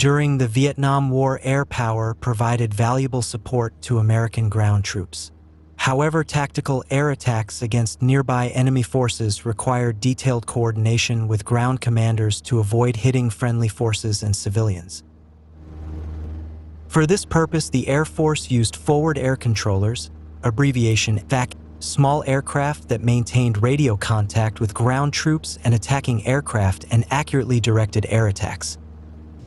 During the Vietnam War, air power provided valuable support to American ground troops. However, tactical air attacks against nearby enemy forces required detailed coordination with ground commanders to avoid hitting friendly forces and civilians. For this purpose, the Air Force used forward air controllers, abbreviation FAC, small aircraft that maintained radio contact with ground troops and attacking aircraft and accurately directed air attacks.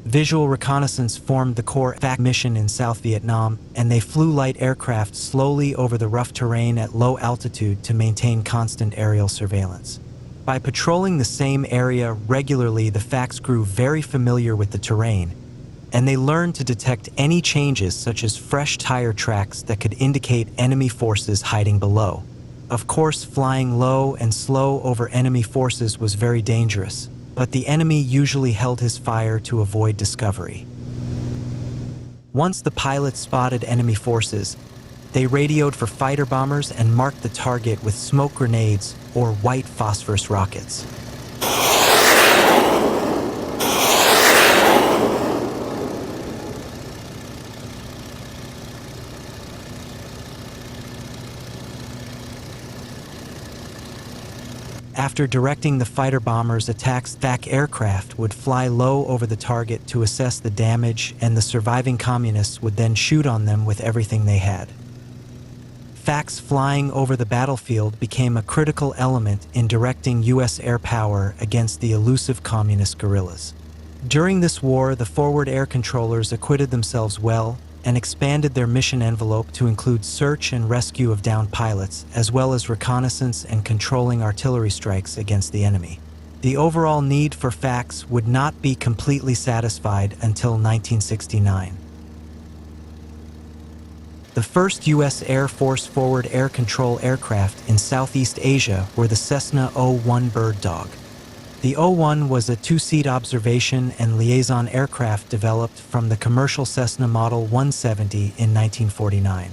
Visual reconnaissance formed the core FAC mission in South Vietnam, and they flew light aircraft slowly over the rough terrain at low altitude to maintain constant aerial surveillance. By patrolling the same area regularly, the FACs grew very familiar with the terrain, and they learned to detect any changes such as fresh tire tracks that could indicate enemy forces hiding below. Of course, flying low and slow over enemy forces was very dangerous, but the enemy usually held his fire to avoid discovery. Once the pilots spotted enemy forces, they radioed for fighter bombers and marked the target with smoke grenades or white phosphorus rockets. After directing the fighter bombers' attacks, FAC aircraft would fly low over the target to assess the damage, and the surviving communists would then shoot on them with everything they had. FACs flying over the battlefield became a critical element in directing U.S. air power against the elusive communist guerrillas. During this war, the forward air controllers acquitted themselves well and expanded their mission envelope to include search and rescue of downed pilots, as well as reconnaissance and controlling artillery strikes against the enemy. The overall need for FACs would not be completely satisfied until 1969. The first U.S. Air Force forward air control aircraft in Southeast Asia were the Cessna O-1 Bird Dog. The O-1 was a two-seat observation and liaison aircraft developed from the commercial Cessna Model 170 in 1949.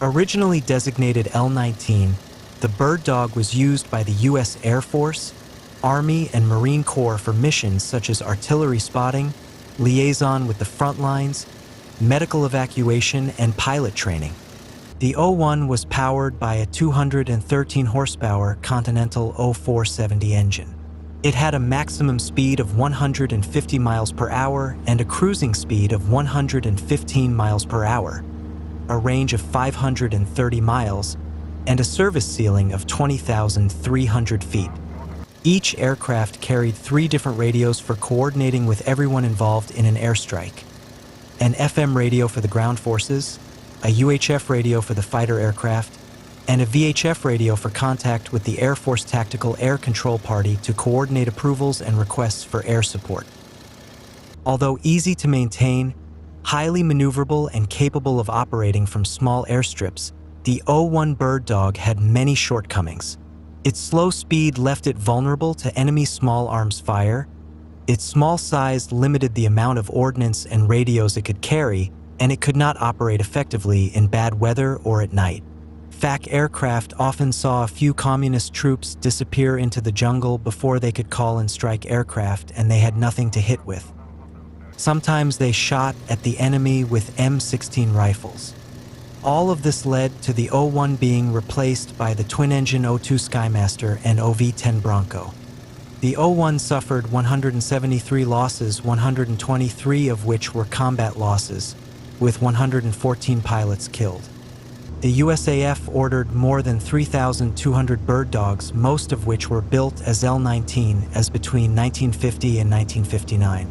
Originally designated L-19, the Bird Dog was used by the U.S. Air Force, Army, and Marine Corps for missions such as artillery spotting, liaison with the front lines, medical evacuation, and pilot training. The O-1 was powered by a 213 horsepower Continental O-470 engine. It had a maximum speed of 150 miles per hour and a cruising speed of 115 miles per hour, a range of 530 miles, and a service ceiling of 20,300 feet. Each aircraft carried 3 different radios for coordinating with everyone involved in an airstrike: an FM radio for the ground forces, a UHF radio for the fighter aircraft, and a VHF radio for contact with the Air Force Tactical Air Control Party to coordinate approvals and requests for air support. Although easy to maintain, highly maneuverable, and capable of operating from small airstrips, the O-1 Bird Dog had many shortcomings. Its slow speed left it vulnerable to enemy small arms fire, its small size limited the amount of ordnance and radios it could carry, and it could not operate effectively in bad weather or at night. FAC aircraft often saw a few communist troops disappear into the jungle before they could call and strike aircraft, and they had nothing to hit with. Sometimes they shot at the enemy with M16 rifles. All of this led to the O-1 being replaced by the twin-engine O-2 Skymaster and OV-10 Bronco. The O-1 suffered 173 losses, 123 of which were combat losses, with 114 pilots killed. The USAF ordered more than 3,200 bird dogs, most of which were built as L-19 as between 1950 and 1959.